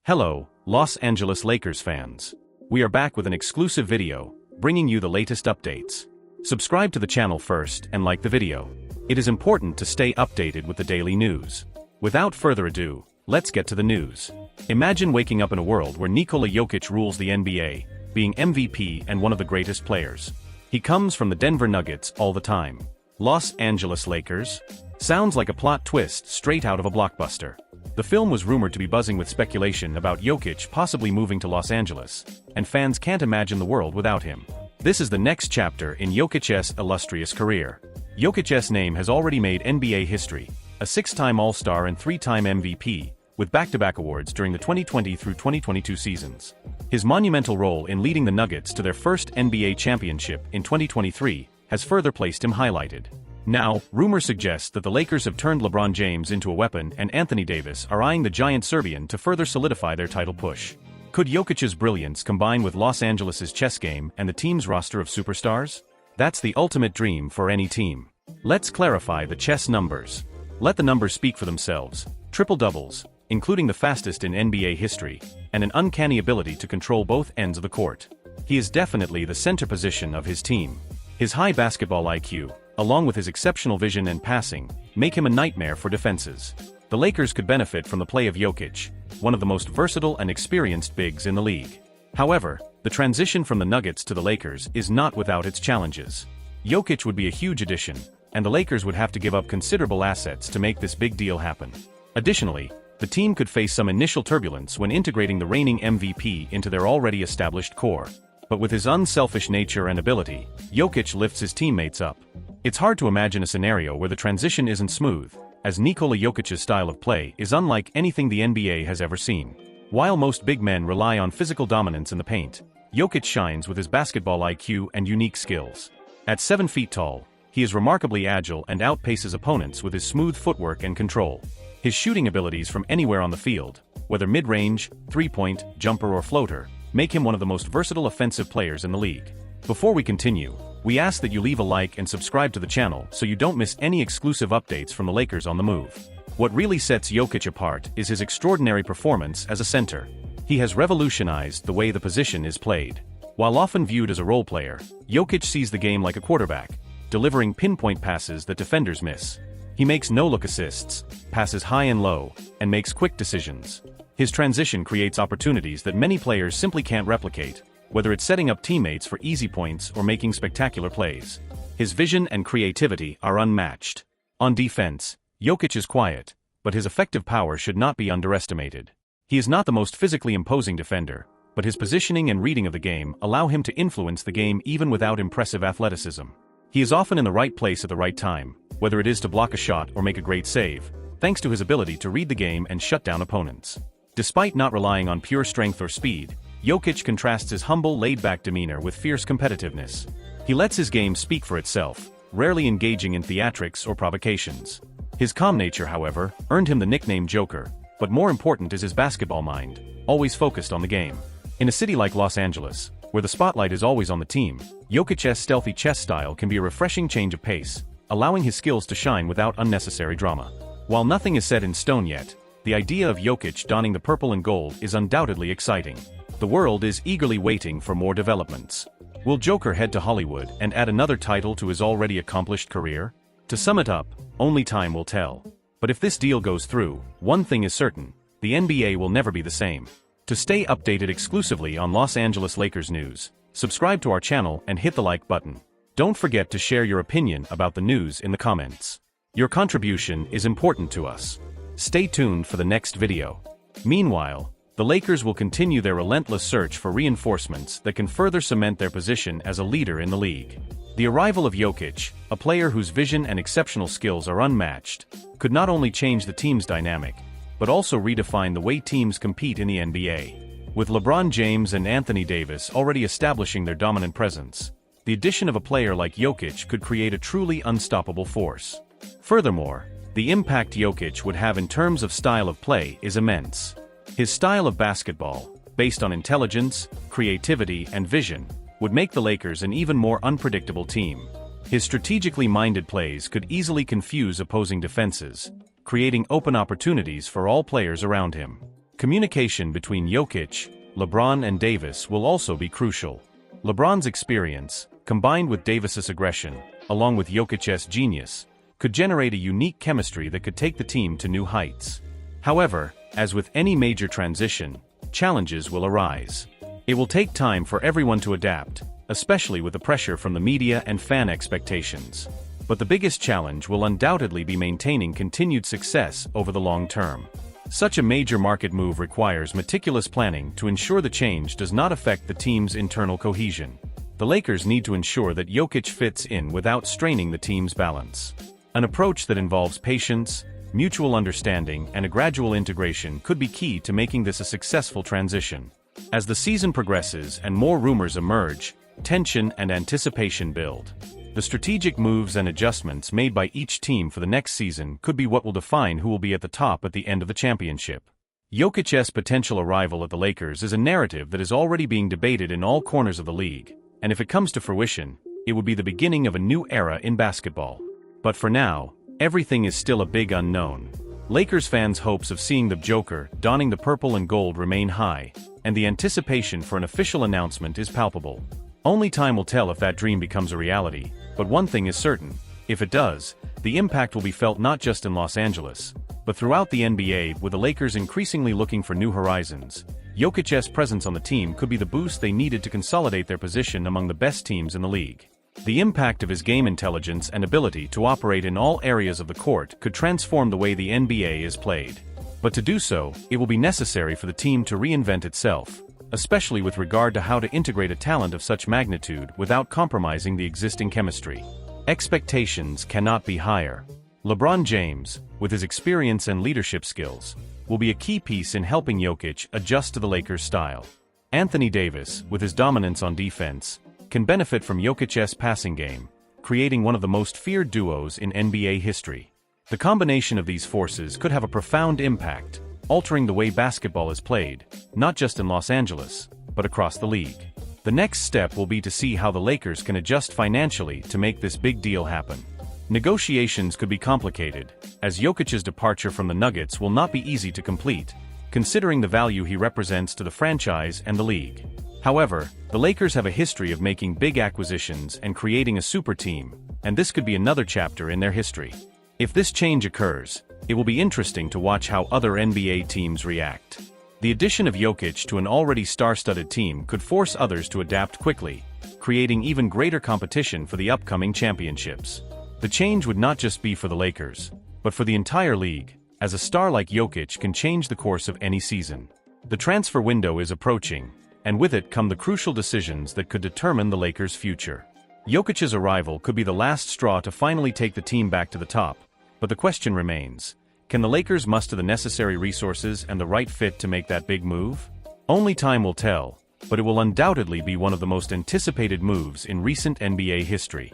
Hello, Los Angeles Lakers fans. We are back with an exclusive video, bringing you the latest updates. Subscribe to the channel first and like the video. It is important to stay updated with the daily news. Without further ado, let's get to the news. Imagine waking up in a world where Nikola Jokić rules the NBA, being MVP and one of the greatest players. He comes from the Denver Nuggets all the time. Los Angeles Lakers? Sounds like a plot twist straight out of a blockbuster. The film was rumored to be buzzing with speculation about Jokić possibly moving to Los Angeles, and fans can't imagine the world without him. This is the next chapter in Jokic's illustrious career. Jokic's name has already made NBA history, a 6-time All-Star and 3-time MVP, with back-to-back awards during the 2020 through 2022 seasons. His monumental role in leading the Nuggets to their first NBA championship in 2023 has further placed him highlighted. Now, rumors suggest that the Lakers have turned LeBron James into a weapon and Anthony Davis are eyeing the giant Serbian to further solidify their title push. Could Jokic's brilliance combine with Los Angeles' chess game and the team's roster of superstars? That's the ultimate dream for any team. Let's clarify the chess numbers. Let the numbers speak for themselves. Triple doubles, including the fastest in NBA history, and an uncanny ability to control both ends of the court. He is definitely the center position of his team. His high basketball IQ, along with his exceptional vision and passing, make him a nightmare for defenses. The Lakers could benefit from the play of Jokić, one of the most versatile and experienced bigs in the league. However, the transition from the Nuggets to the Lakers is not without its challenges. Jokić would be a huge addition, and the Lakers would have to give up considerable assets to make this big deal happen. Additionally, the team could face some initial turbulence when integrating the reigning MVP into their already established core. But with his unselfish nature and ability, Jokić lifts his teammates up. It's hard to imagine a scenario where the transition isn't smooth, as Nikola Jokic's style of play is unlike anything the NBA has ever seen. While most big men rely on physical dominance in the paint, Jokić shines with his basketball IQ and unique skills. At 7 feet tall, he is remarkably agile and outpaces opponents with his smooth footwork and control. His shooting abilities from anywhere on the field, whether mid-range, three-point, jumper or floater, make him one of the most versatile offensive players in the league. Before we continue, we ask that you leave a like and subscribe to the channel so you don't miss any exclusive updates from the Lakers on the move. What really sets Jokić apart is his extraordinary performance as a center. He has revolutionized the way the position is played. While often viewed as a role player, Jokić sees the game like a quarterback, delivering pinpoint passes that defenders miss. He makes no-look assists, passes high and low, and makes quick decisions. His transition creates opportunities that many players simply can't replicate, whether it's setting up teammates for easy points or making spectacular plays. His vision and creativity are unmatched. On defense, Jokić is quiet, but his effective power should not be underestimated. He is not the most physically imposing defender, but his positioning and reading of the game allow him to influence the game even without impressive athleticism. He is often in the right place at the right time, whether it is to block a shot or make a great save, thanks to his ability to read the game and shut down opponents. Despite not relying on pure strength or speed, Jokić contrasts his humble, laid-back demeanor with fierce competitiveness. He lets his game speak for itself, rarely engaging in theatrics or provocations. His calm nature, however, earned him the nickname Joker, but more important is his basketball mind, always focused on the game. In a city like Los Angeles, where the spotlight is always on the team, Jokic's stealthy chess style can be a refreshing change of pace, allowing his skills to shine without unnecessary drama. While nothing is set in stone yet, the idea of Jokić donning the purple and gold is undoubtedly exciting. The world is eagerly waiting for more developments. Will Joker head to Hollywood and add another title to his already accomplished career? To sum it up, only time will tell. But if this deal goes through, one thing is certain: the NBA will never be the same. To stay updated exclusively on Los Angeles Lakers news, subscribe to our channel and hit the like button. Don't forget to share your opinion about the news in the comments. Your contribution is important to us. Stay tuned for the next video. Meanwhile, the Lakers will continue their relentless search for reinforcements that can further cement their position as a leader in the league. The arrival of Jokić, a player whose vision and exceptional skills are unmatched, could not only change the team's dynamic, but also redefine the way teams compete in the NBA. With LeBron James and Anthony Davis already establishing their dominant presence, the addition of a player like Jokić could create a truly unstoppable force. Furthermore, the impact Jokić would have in terms of style of play is immense. His style of basketball, based on intelligence, creativity, and vision, would make the Lakers an even more unpredictable team. His strategically minded plays could easily confuse opposing defenses, creating open opportunities for all players around him. Communication between Jokić, LeBron and Davis will also be crucial. LeBron's experience, combined with Davis's aggression, along with Jokic's genius, could generate a unique chemistry that could take the team to new heights. However, as with any major transition, challenges will arise. It will take time for everyone to adapt, especially with the pressure from the media and fan expectations. But the biggest challenge will undoubtedly be maintaining continued success over the long term. Such a major market move requires meticulous planning to ensure the change does not affect the team's internal cohesion. The Lakers need to ensure that Jokić fits in without straining the team's balance. An approach that involves patience, mutual understanding, and a gradual integration could be key to making this a successful transition. As the season progresses and more rumors emerge, tension and anticipation build. The strategic moves and adjustments made by each team for the next season could be what will define who will be at the top at the end of the championship. Jokic's potential arrival at the Lakers is a narrative that is already being debated in all corners of the league, and if it comes to fruition, it would be the beginning of a new era in basketball. But for now, everything is still a big unknown. Lakers fans' hopes of seeing the Joker donning the purple and gold remain high, and the anticipation for an official announcement is palpable. Only time will tell if that dream becomes a reality, but one thing is certain: if it does, the impact will be felt not just in Los Angeles, but throughout the NBA, with the Lakers increasingly looking for new horizons. Jokic's presence on the team could be the boost they needed to consolidate their position among the best teams in the league. The impact of his game intelligence and ability to operate in all areas of the court could transform the way the NBA is played. But to do so, it will be necessary for the team to reinvent itself, especially with regard to how to integrate a talent of such magnitude without compromising the existing chemistry. Expectations cannot be higher. LeBron James, with his experience and leadership skills, will be a key piece in helping Jokić adjust to the Lakers' style. Anthony Davis, with his dominance on defense, can benefit from Jokic's passing game, creating one of the most feared duos in NBA history. The combination of these forces could have a profound impact, altering the way basketball is played, not just in Los Angeles, but across the league. The next step will be to see how the Lakers can adjust financially to make this big deal happen. Negotiations could be complicated, as Jokic's departure from the Nuggets will not be easy to complete, considering the value he represents to the franchise and the league. However, the Lakers have a history of making big acquisitions and creating a super team, and this could be another chapter in their history. If this change occurs, it will be interesting to watch how other NBA teams react. The addition of Jokić to an already star-studded team could force others to adapt quickly, creating even greater competition for the upcoming championships. The change would not just be for the Lakers, but for the entire league, as a star like Jokić can change the course of any season. The transfer window is approaching, and with it come the crucial decisions that could determine the Lakers' future. Jokic's arrival could be the last straw to finally take the team back to the top, but the question remains: can the Lakers muster the necessary resources and the right fit to make that big move? Only time will tell, but it will undoubtedly be one of the most anticipated moves in recent NBA history.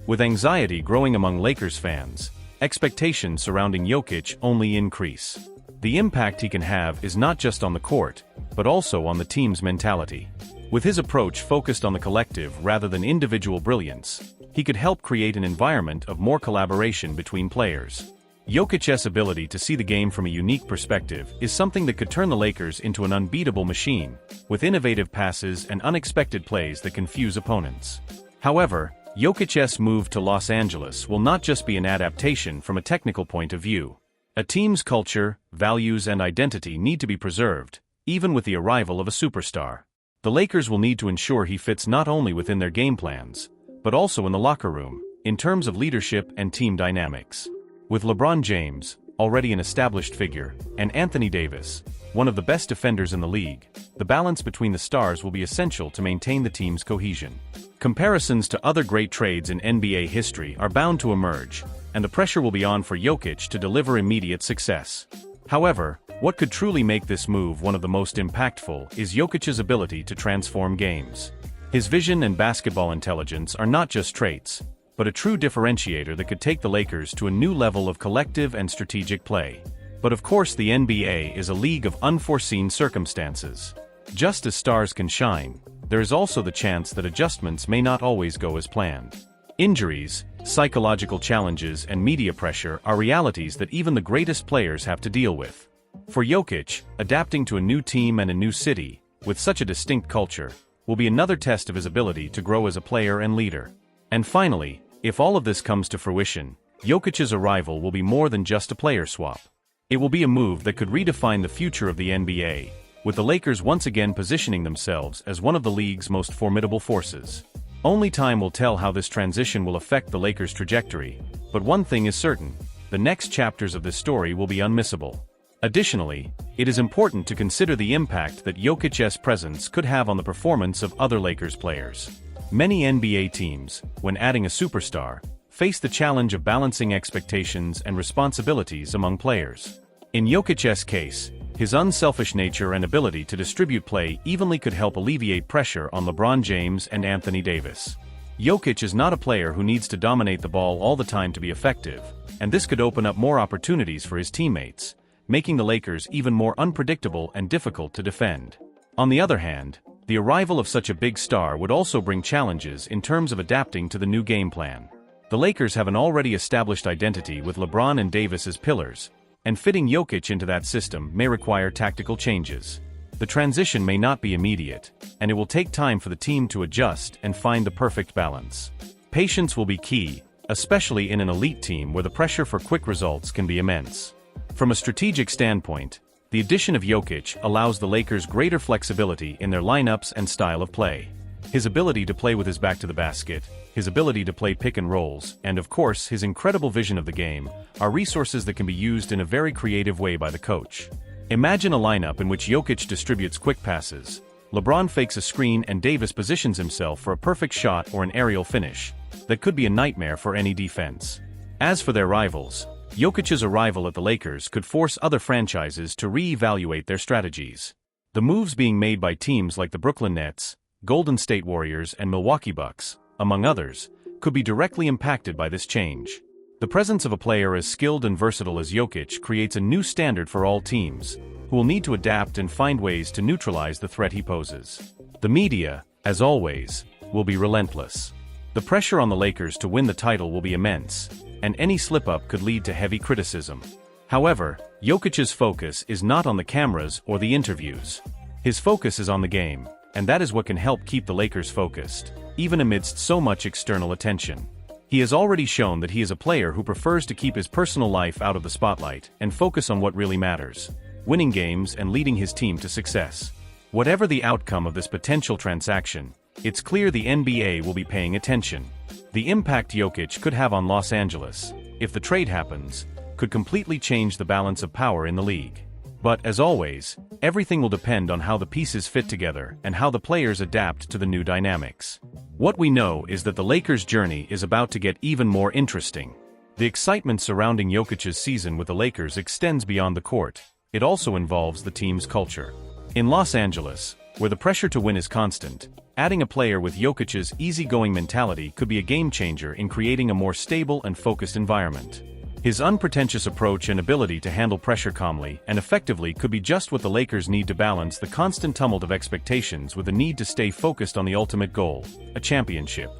With anxiety growing among Lakers fans, expectations surrounding Jokić only increase. The impact he can have is not just on the court, but also on the team's mentality. With his approach focused on the collective rather than individual brilliance, he could help create an environment of more collaboration between players. Jokic's ability to see the game from a unique perspective is something that could turn the Lakers into an unbeatable machine, with innovative passes and unexpected plays that confuse opponents. However, Jokic's move to Los Angeles will not just be an adaptation from a technical point of view. A team's culture, values, and identity need to be preserved, even with the arrival of a superstar. The Lakers will need to ensure he fits not only within their game plans, but also in the locker room, in terms of leadership and team dynamics. With LeBron James, already an established figure, and Anthony Davis, one of the best defenders in the league, the balance between the stars will be essential to maintain the team's cohesion. Comparisons to other great trades in NBA history are bound to emerge, and the pressure will be on for Jokić to deliver immediate success. However, what could truly make this move one of the most impactful is Jokic's ability to transform games. His vision and basketball intelligence are not just traits, but a true differentiator that could take the Lakers to a new level of collective and strategic play. But of course, the NBA is a league of unforeseen circumstances. Just as stars can shine, there is also the chance that adjustments may not always go as planned. Injuries, psychological challenges, and media pressure are realities that even the greatest players have to deal with. For Jokić, adapting to a new team and a new city, with such a distinct culture, will be another test of his ability to grow as a player and leader. And finally, if all of this comes to fruition, Jokic's arrival will be more than just a player swap. It will be a move that could redefine the future of the NBA, with the Lakers once again positioning themselves as one of the league's most formidable forces. Only time will tell how this transition will affect the Lakers' trajectory, but one thing is certain: the next chapters of this story will be unmissable. Additionally, it is important to consider the impact that Jokic's presence could have on the performance of other Lakers players. Many NBA teams, when adding a superstar, face the challenge of balancing expectations and responsibilities among players. In Jokic's case, his unselfish nature and ability to distribute play evenly could help alleviate pressure on LeBron James and Anthony Davis. Jokić is not a player who needs to dominate the ball all the time to be effective, and this could open up more opportunities for his teammates, making the Lakers even more unpredictable and difficult to defend. On the other hand, the arrival of such a big star would also bring challenges in terms of adapting to the new game plan. The Lakers have an already established identity with LeBron and Davis as pillars, and fitting Jokić into that system may require tactical changes. The transition may not be immediate, and it will take time for the team to adjust and find the perfect balance. Patience will be key, especially in an elite team where the pressure for quick results can be immense. From a strategic standpoint, the addition of Jokić allows the Lakers greater flexibility in their lineups and style of play. His ability to play with his back to the basket, his ability to play pick and rolls, and of course his incredible vision of the game, are resources that can be used in a very creative way by the coach. Imagine a lineup in which Jokić distributes quick passes, LeBron fakes a screen and Davis positions himself for a perfect shot or an aerial finish. That could be a nightmare for any defense. As for their rivals, Jokic's arrival at the Lakers could force other franchises to re-evaluate their strategies. The moves being made by teams like the Brooklyn Nets, Golden State Warriors and Milwaukee Bucks, among others, could be directly impacted by this change. The presence of a player as skilled and versatile as Jokić creates a new standard for all teams, who will need to adapt and find ways to neutralize the threat he poses. The media, as always, will be relentless. The pressure on the Lakers to win the title will be immense, and any slip-up could lead to heavy criticism. However, Jokic's focus is not on the cameras or the interviews. His focus is on the game, and that is what can help keep the Lakers focused, even amidst so much external attention. He has already shown that he is a player who prefers to keep his personal life out of the spotlight and focus on what really matters: winning games and leading his team to success. Whatever the outcome of this potential transaction, it's clear the NBA will be paying attention. The impact Jokić could have on Los Angeles, if the trade happens, could completely change the balance of power in the league. But, as always, everything will depend on how the pieces fit together and how the players adapt to the new dynamics. What we know is that the Lakers' journey is about to get even more interesting. The excitement surrounding Jokic's season with the Lakers extends beyond the court. It also involves the team's culture. In Los Angeles, where the pressure to win is constant, adding a player with Jokic's easygoing mentality could be a game-changer in creating a more stable and focused environment. His unpretentious approach and ability to handle pressure calmly and effectively could be just what the Lakers need to balance the constant tumult of expectations with the need to stay focused on the ultimate goal, a championship.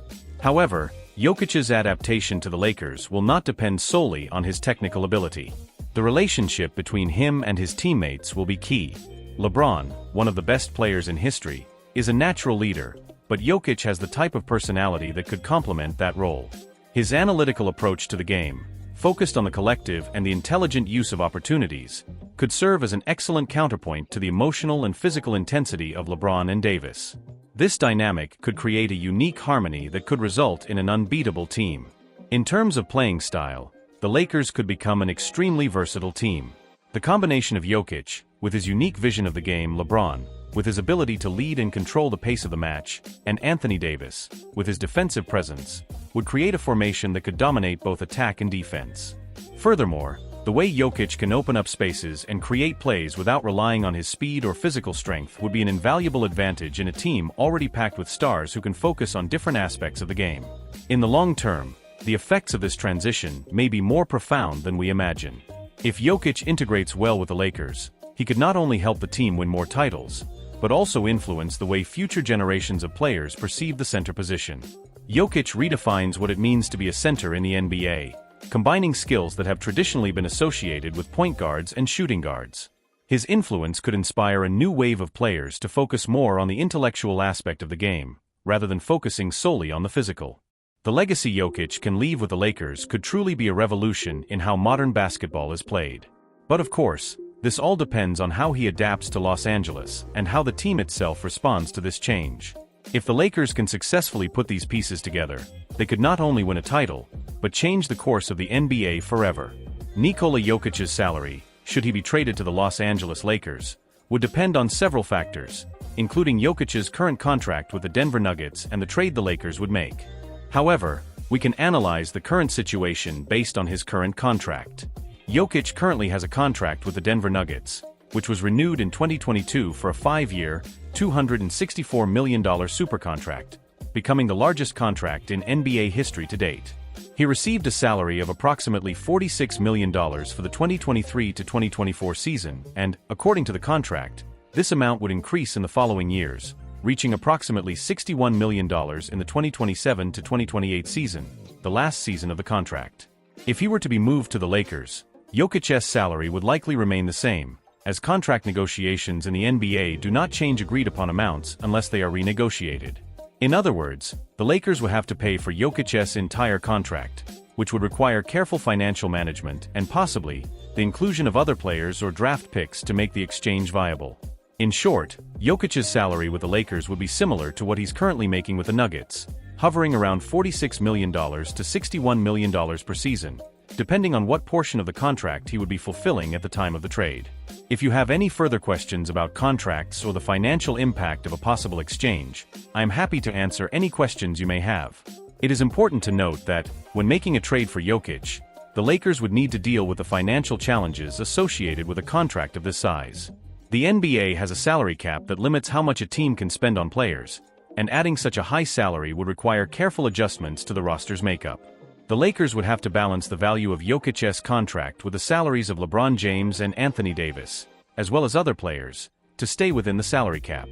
However, Jokic's adaptation to the Lakers will not depend solely on his technical ability. The relationship between him and his teammates will be key. LeBron, one of the best players in history, is a natural leader, but Jokić has the type of personality that could complement that role. His analytical approach to the game, focused on the collective and the intelligent use of opportunities, could serve as an excellent counterpoint to the emotional and physical intensity of LeBron and Davis. This dynamic could create a unique harmony that could result in an unbeatable team. In terms of playing style, the Lakers could become an extremely versatile team. The combination of Jokić, with his unique vision of the game, LeBron, with his ability to lead and control the pace of the match, and Anthony Davis, with his defensive presence, would create a formation that could dominate both attack and defense. Furthermore, the way Jokić can open up spaces and create plays without relying on his speed or physical strength would be an invaluable advantage in a team already packed with stars who can focus on different aspects of the game. In the long term, the effects of this transition may be more profound than we imagine. If Jokić integrates well with the Lakers, he could not only help the team win more titles, but also influence the way future generations of players perceive the center position. Jokić redefines what it means to be a center in the NBA, combining skills that have traditionally been associated with point guards and shooting guards. His influence could inspire a new wave of players to focus more on the intellectual aspect of the game, rather than focusing solely on the physical. The legacy Jokić can leave with the Lakers could truly be a revolution in how modern basketball is played. But of course, this all depends on how he adapts to Los Angeles and how the team itself responds to this change. If the Lakers can successfully put these pieces together, they could not only win a title, but change the course of the NBA forever. Nikola Jokic's salary, should he be traded to the Los Angeles Lakers, would depend on several factors, including Jokic's current contract with the Denver Nuggets and the trade the Lakers would make. However, we can analyze the current situation based on his current contract. Jokić currently has a contract with the Denver Nuggets, which was renewed in 2022 for a 5-year, $264 million supercontract, becoming the largest contract in NBA history to date. He received a salary of approximately $46 million for the 2023 to 2024 season, and, according to the contract, this amount would increase in the following years, reaching approximately $61 million in the 2027 to 2028 season, the last season of the contract. If he were to be moved to the Lakers, Jokic's salary would likely remain the same, as contract negotiations in the NBA do not change agreed-upon amounts unless they are renegotiated. In other words, the Lakers would have to pay for Jokic's entire contract, which would require careful financial management and possibly the inclusion of other players or draft picks to make the exchange viable. In short, Jokic's salary with the Lakers would be similar to what he's currently making with the Nuggets, hovering around $46 million to $61 million per season, depending on what portion of the contract he would be fulfilling at the time of the trade. If you have any further questions about contracts or the financial impact of a possible exchange, I am happy to answer any questions you may have. It is important to note that, when making a trade for Jokić, the Lakers would need to deal with the financial challenges associated with a contract of this size. The NBA has a salary cap that limits how much a team can spend on players, and adding such a high salary would require careful adjustments to the roster's makeup. The Lakers would have to balance the value of Jokic's contract with the salaries of LeBron James and Anthony Davis, as well as other players, to stay within the salary cap.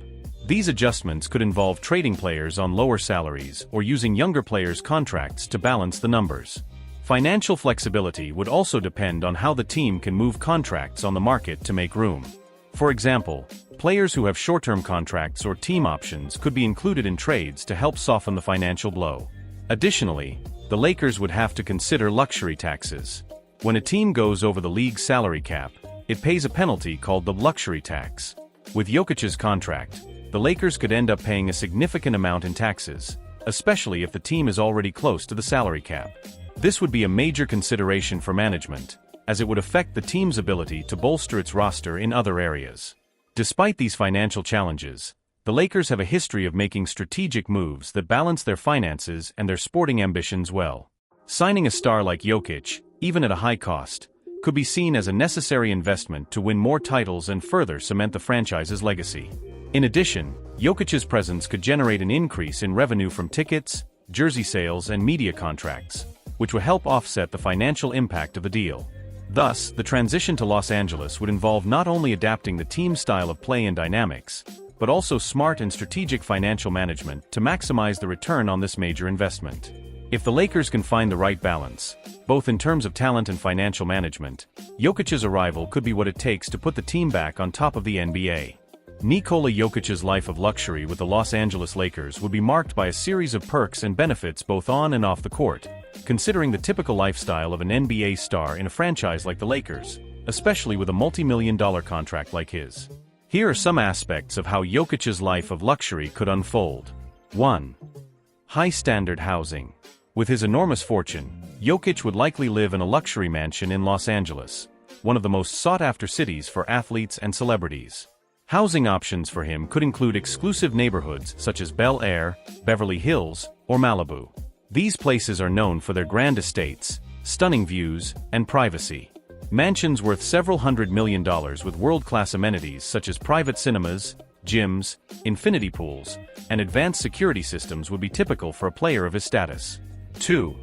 These adjustments could involve trading players on lower salaries or using younger players' contracts to balance the numbers. Financial flexibility would also depend on how the team can move contracts on the market to make room. For example, players who have short-term contracts or team options could be included in trades to help soften the financial blow. Additionally, the Lakers would have to consider luxury taxes. When a team goes over the league's salary cap, it pays a penalty called the luxury tax. With Jokic's contract, the Lakers could end up paying a significant amount in taxes, especially if the team is already close to the salary cap. This would be a major consideration for management, as it would affect the team's ability to bolster its roster in other areas. Despite these financial challenges, the Lakers have a history of making strategic moves that balance their finances and their sporting ambitions well. Signing a star like Jokić, even at a high cost, could be seen as a necessary investment to win more titles and further cement the franchise's legacy. In addition, Jokic's presence could generate an increase in revenue from tickets, jersey sales and media contracts, which would help offset the financial impact of the deal. Thus, the transition to Los Angeles would involve not only adapting the team's style of play and dynamics, but also smart and strategic financial management to maximize the return on this major investment. If the Lakers can find the right balance, both in terms of talent and financial management, Jokic's arrival could be what it takes to put the team back on top of the NBA. Nikola Jokic's life of luxury with the Los Angeles Lakers would be marked by a series of perks and benefits both on and off the court, considering the typical lifestyle of an NBA star in a franchise like the Lakers, especially with a multi-million-dollar contract like his. Here are some aspects of how Jokic's life of luxury could unfold. 1. High-standard housing. With his enormous fortune, Jokić would likely live in a luxury mansion in Los Angeles, one of the most sought-after cities for athletes and celebrities. Housing options for him could include exclusive neighborhoods such as Bel Air, Beverly Hills, or Malibu. These places are known for their grand estates, stunning views, and privacy. Mansions worth several $100 million with world-class amenities such as private cinemas, gyms, infinity pools, and advanced security systems would be typical for a player of his status. 2.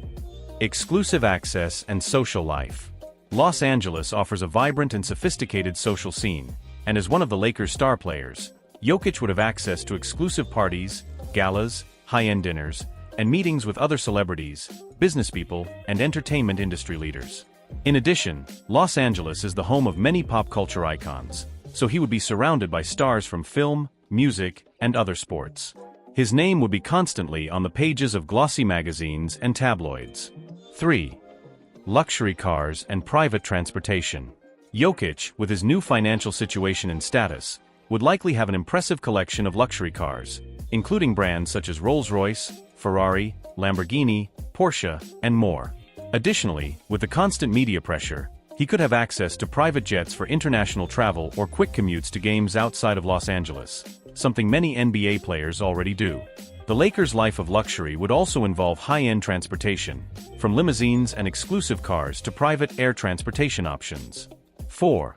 Exclusive access and social life. Los Angeles offers a vibrant and sophisticated social scene, and as one of the Lakers' star players, Jokić would have access to exclusive parties, galas, high-end dinners, and meetings with other celebrities, businesspeople, and entertainment industry leaders. In addition, Los Angeles is the home of many pop culture icons, so he would be surrounded by stars from film, music, and other sports. His name would be constantly on the pages of glossy magazines and tabloids. 3. Luxury cars and private transportation. Jokić, with his new financial situation and status, would likely have an impressive collection of luxury cars, including brands such as Rolls-Royce, Ferrari, Lamborghini, Porsche, and more. Additionally, with the constant media pressure, he could have access to private jets for international travel or quick commutes to games outside of Los Angeles, something many NBA players already do. The Lakers' life of luxury would also involve high-end transportation, from limousines and exclusive cars to private air transportation options. 4.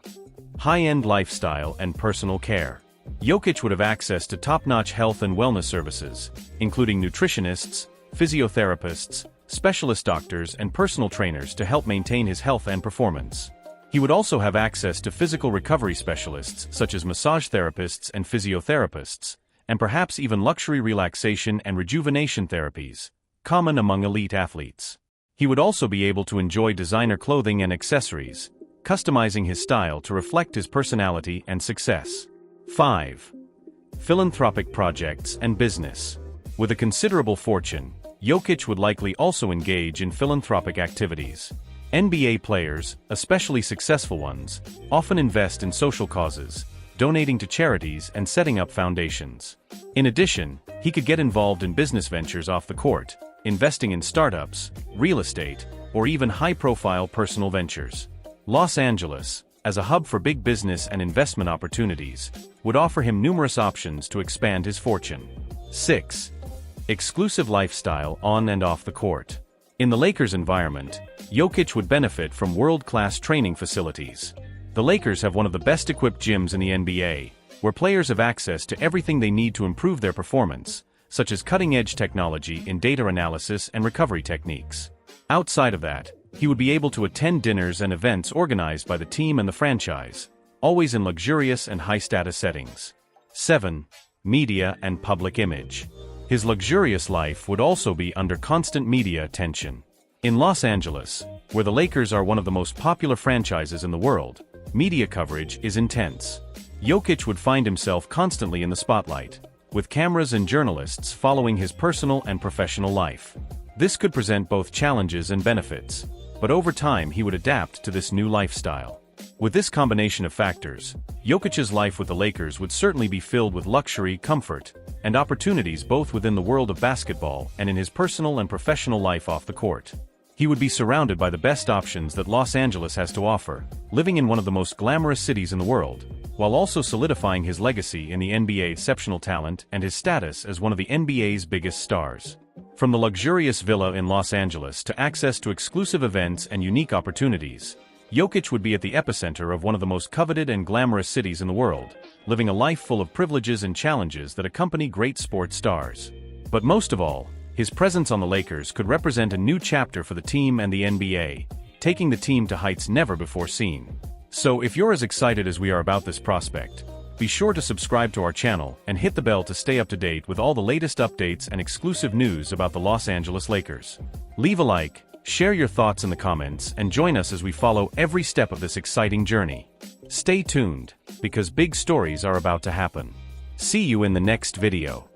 High-end lifestyle and personal care. Jokić would have access to top-notch health and wellness services, including nutritionists, physiotherapists, specialist doctors, and personal trainers to help maintain his health and performance. He would also have access to physical recovery specialists such as massage therapists and physiotherapists, and perhaps even luxury relaxation and rejuvenation therapies, common among elite athletes. He would also be able to enjoy designer clothing and accessories, customizing his style to reflect his personality and success. 5. Philanthropic projects and business. With a considerable fortune, Jokić would likely also engage in philanthropic activities. NBA players, especially successful ones, often invest in social causes, donating to charities and setting up foundations. In addition, he could get involved in business ventures off the court, investing in startups, real estate, or even high-profile personal ventures. Los Angeles, as a hub for big business and investment opportunities, would offer him numerous options to expand his fortune. 6. Exclusive lifestyle on and off the court. In the Lakers' environment, Jokić would benefit from world-class training facilities. The Lakers have one of the best-equipped gyms in the NBA, where players have access to everything they need to improve their performance, such as cutting-edge technology in data analysis and recovery techniques. Outside of that, he would be able to attend dinners and events organized by the team and the franchise, always in luxurious and high-status settings. 7. Media and public image. His luxurious life would also be under constant media attention. In Los Angeles, where the Lakers are one of the most popular franchises in the world, media coverage is intense. Jokić would find himself constantly in the spotlight, with cameras and journalists following his personal and professional life. This could present both challenges and benefits, but over time he would adapt to this new lifestyle. With this combination of factors, Jokic's life with the Lakers would certainly be filled with luxury, comfort, and opportunities both within the world of basketball and in his personal and professional life off the court. He would be surrounded by the best options that Los Angeles has to offer, living in one of the most glamorous cities in the world, while also solidifying his legacy in the NBA's exceptional talent and his status as one of the NBA's biggest stars. From the luxurious villa in Los Angeles to access to exclusive events and unique opportunities, Jokić would be at the epicenter of one of the most coveted and glamorous cities in the world, living a life full of privileges and challenges that accompany great sports stars. But most of all, his presence on the Lakers could represent a new chapter for the team and the NBA, taking the team to heights never before seen. So if you're as excited as we are about this prospect, be sure to subscribe to our channel and hit the bell to stay up to date with all the latest updates and exclusive news about the Los Angeles Lakers. Leave a like, share your thoughts in the comments, and join us as we follow every step of this exciting journey. Stay tuned, because big stories are about to happen. See you in the next video.